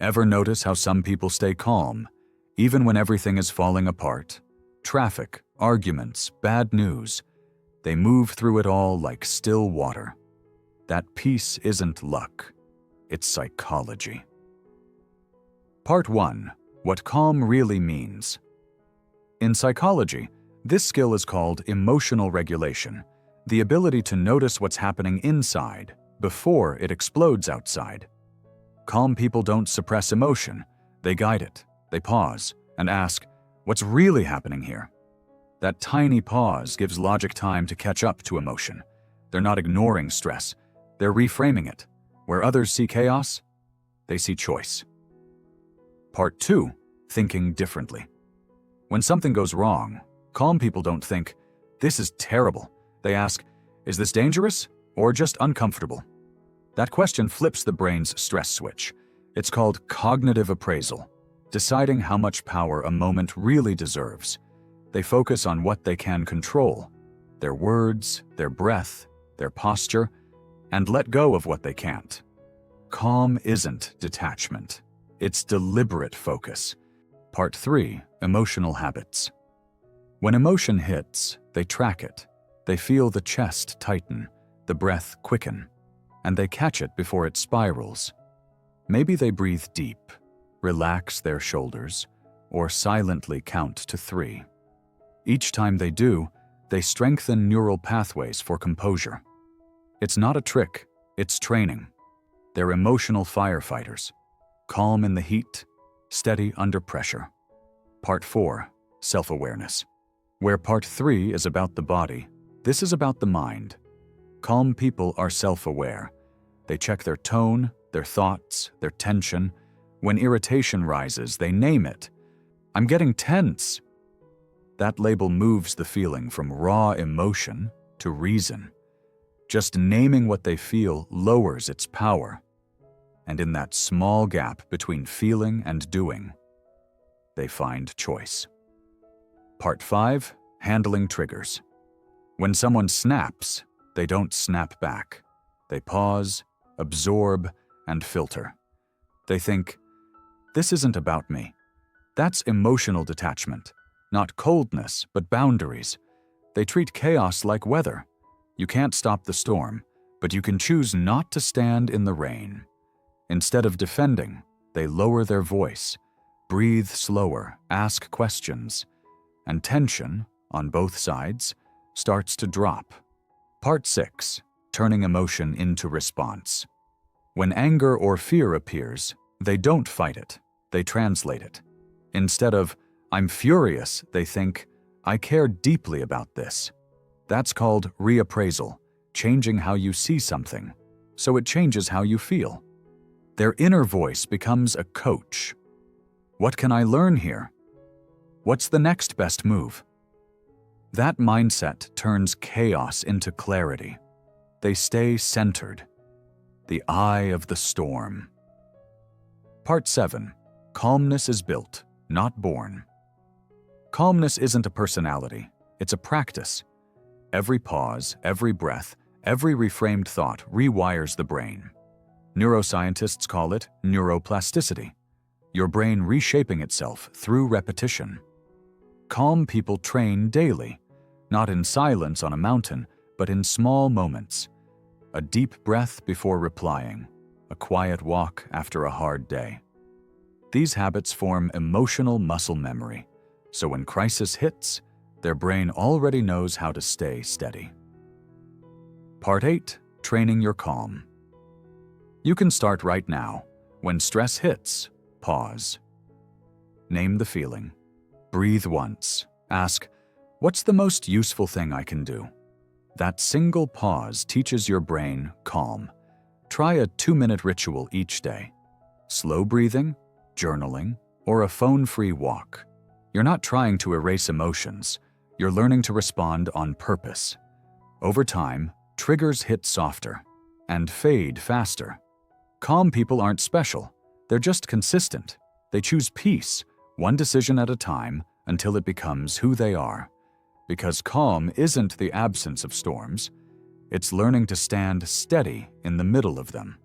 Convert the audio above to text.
Ever notice how some people stay calm, even when everything is falling apart? Traffic, arguments, bad news. They move through it all like still water. That peace isn't luck, it's psychology. Part 1. What calm really means. In psychology, this skill is called emotional regulation, the ability to notice what's happening inside before it explodes outside. Calm people don't suppress emotion, they guide it. They pause and ask, what's really happening here? That tiny pause gives logic time to catch up to emotion. They're not ignoring stress, they're reframing it. Where others see chaos, they see choice. Part 2. Thinking differently. When something goes wrong, calm people don't think, this is terrible. They ask, is this dangerous or just uncomfortable? That question flips the brain's stress switch. It's called cognitive appraisal, deciding how much power a moment really deserves. They focus on what they can control, their words, their breath, their posture, and let go of what they can't. Calm isn't detachment. It's deliberate focus. Part 3. Emotional habits. When emotion hits, they track it. They feel the chest tighten, the breath quicken, and they catch it before it spirals. Maybe they breathe deep, relax their shoulders, or silently count to 3. Each time they do, they strengthen neural pathways for composure. It's not a trick, it's training. They're emotional firefighters, calm in the heat, steady under pressure. Part 4. Self-awareness. Where Part 3 is about the body, this is about the mind. Calm people are self-aware. They check their tone, their thoughts, their tension. When irritation rises, they name it. I'm getting tense. That label moves the feeling from raw emotion to reason. Just naming what they feel lowers its power. And in that small gap between feeling and doing, they find choice. Part 5. Handling triggers. When someone snaps, they don't snap back. They pause, absorb, and filter. They think, this isn't about me. That's emotional detachment, not coldness, but boundaries. They treat chaos like weather. You can't stop the storm, but you can choose not to stand in the rain. Instead of defending, they lower their voice, breathe slower, ask questions, and tension, on both sides, starts to drop. Part 6. Turning emotion into response. When anger or fear appears, they don't fight it, they translate it. Instead of, I'm furious, they think, I care deeply about this. That's called reappraisal, changing how you see something, so it changes how you feel. Their inner voice becomes a coach. What can I learn here? What's the next best move? That mindset turns chaos into clarity. They stay centered. The eye of the storm. Part 7. Calmness is built, not born. Calmness isn't a personality, it's a practice. Every pause, every breath, every reframed thought rewires the brain. Neuroscientists call it neuroplasticity, your brain reshaping itself through repetition. Calm people train daily, not in silence on a mountain, but in small moments. A deep breath before replying, a quiet walk after a hard day. These habits form emotional muscle memory, so when crisis hits, their brain already knows how to stay steady. Part 8. Training your calm. You can start right now. When stress hits, pause. Name the feeling. Breathe once. Ask, what's the most useful thing I can do? That single pause teaches your brain calm. Try a 2-minute ritual each day. Slow breathing, journaling, or a phone-free walk. You're not trying to erase emotions. You're learning to respond on purpose. Over time, triggers hit softer and fade faster. Calm people aren't special. They're just consistent. They choose peace, one decision at a time, until it becomes who they are. Because calm isn't the absence of storms. It's learning to stand steady in the middle of them.